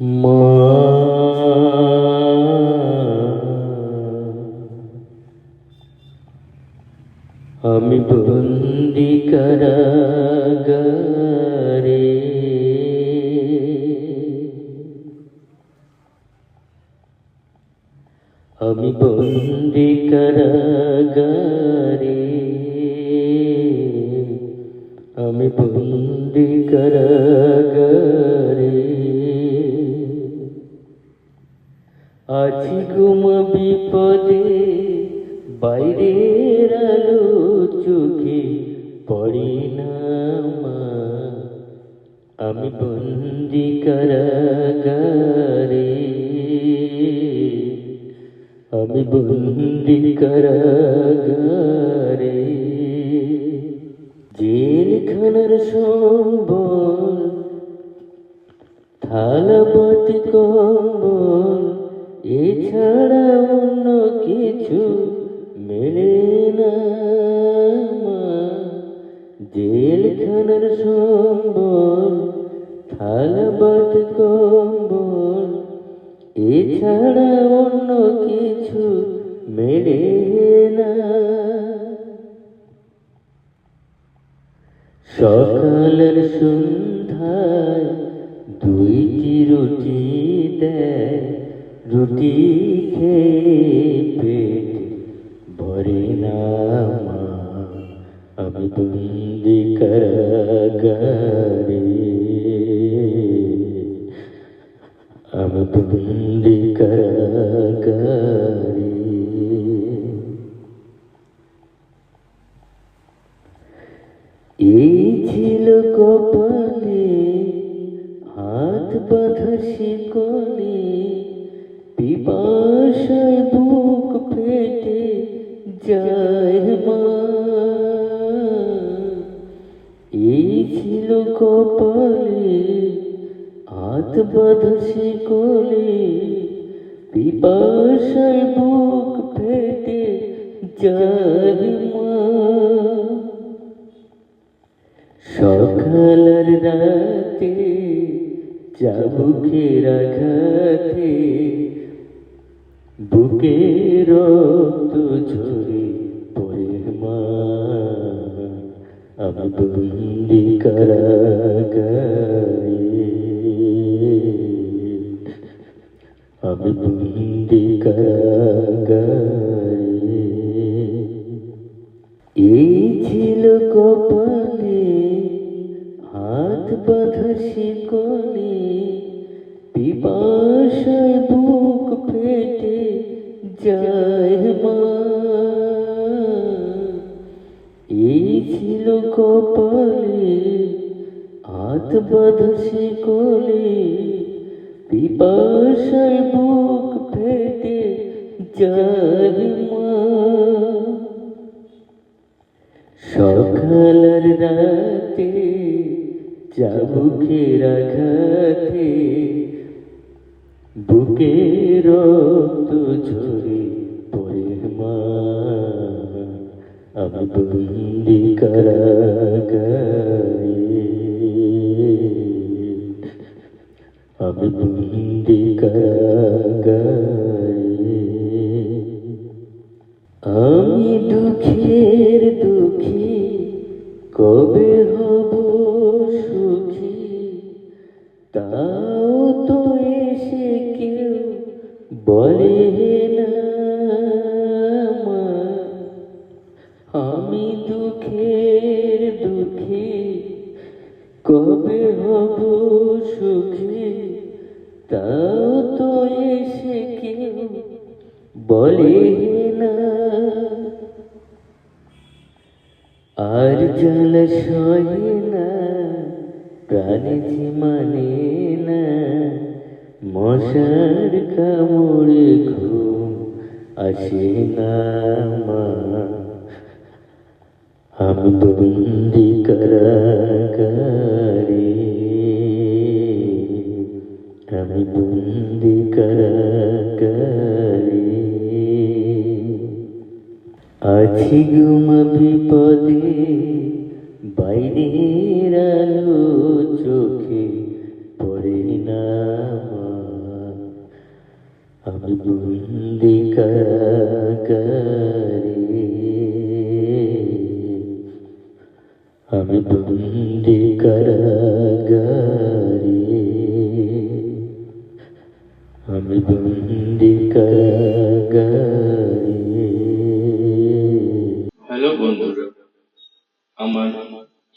মা, আমি বন্দি কারাগারে, আমি বন্দি কারাগারে, আমি বন্দি কারাগারে, আছি গুম বিপদে, বাইরের আলো চোখে পড়ে না মা, আমি বন্দি কারাগারে, আমি বন্দি কারাগারে। জেলখানার সম্বল, থালা বাটি কম্বল, এছাড়া অন্য কিছু মেলে না মা, জেলখানার সম্বল, থালা বাটি কম্বল, এছাড়া অন্য কিছু মেলে না। সকালের সন্ধ্যায় দুইটি রুটি দেয়, রুটি খেয়ে পেট ভরে না মা, আমি বন্দি কারাগারে, আমি বন্দি কারাগারে। এই ছিল কপালে হাত বাঁধা শিকলে, পিপাসায় বুক ফেটে যায় মা, এই ছিল কপালে হাত বাঁধা শিকলে, পিপাসায় বুক ফেটে যায় মা। সকালের রাতে চাবুকের আঘাতে বুকে রক্ত ঝরে পড়ে মা, আমি বন্দি কারাগারে, আমি বন্দি কারাগারে। এই ছিল কপালে হাত বাঁধা শিকলে, পিপাসায় বুক ফেটে যায় মা, এই ছিল কপালে হাত বাঁধা শিকলে, পিপাসায় বুক ফেটে যায় মা। সকালের রাতে চাবুকের আঘাতে বুকে রক্ত ঝরে পড়ে মা, আমি বন্দি কারাগারে, আমি বন্দি কারাগারে। আমি দুঃখের দুঃখী, কবে হব সুখী, তাও তো এসে কেউ বলে না মা, আমি দুঃখের দুঃখী, কবে হব সুখী, তাও তো এসে কেউ বলে না। আর জ্বালা সহে না, প্রাণে যে মানে না, মশার কামড়ে ঘুম আসে না মা, আমি বন্দি কারাগারে, আমি বন্দি কারাগারে। আছি গুম বিপদে, বাইরের আলো চোখে পড়ে না মা, আমি বন্দি কারাগারে, আমি বন্দি কারাগারে, আমি বন্দি কারাগারে। হ্যালো বন্ধুরা, আমার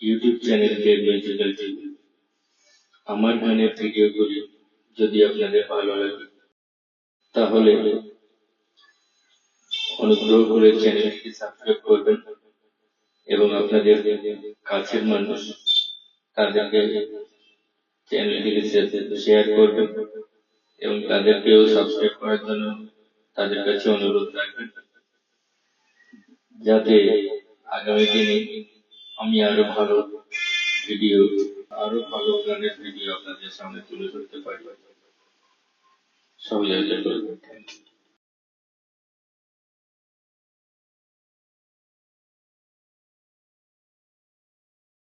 ইউটিউব চ্যানেল মিউজিক্যাল টিভি। আমার গানের ভিডিওগুলি যদি আপনাদের ভালো লাগে তাহলে অনুগ্রহ করে চ্যানেলটি সাবস্ক্রাইব করবেন এবং আপনাদের কাছের মানুষ তাদেরকে চ্যানেলটিকে শেয়ার করবেন এবং তাদেরকেও সাবস্ক্রাইব করার জন্য তাদের কাছে অনুরোধ রাখবেন, যাতে আগামী দিনে আমি আরো ভালো ভিডিও, আরো ভালো গানের ভিডিও আপনাদের সামনে তুলে ধরতে পারি। সহযোগিতা করবেন।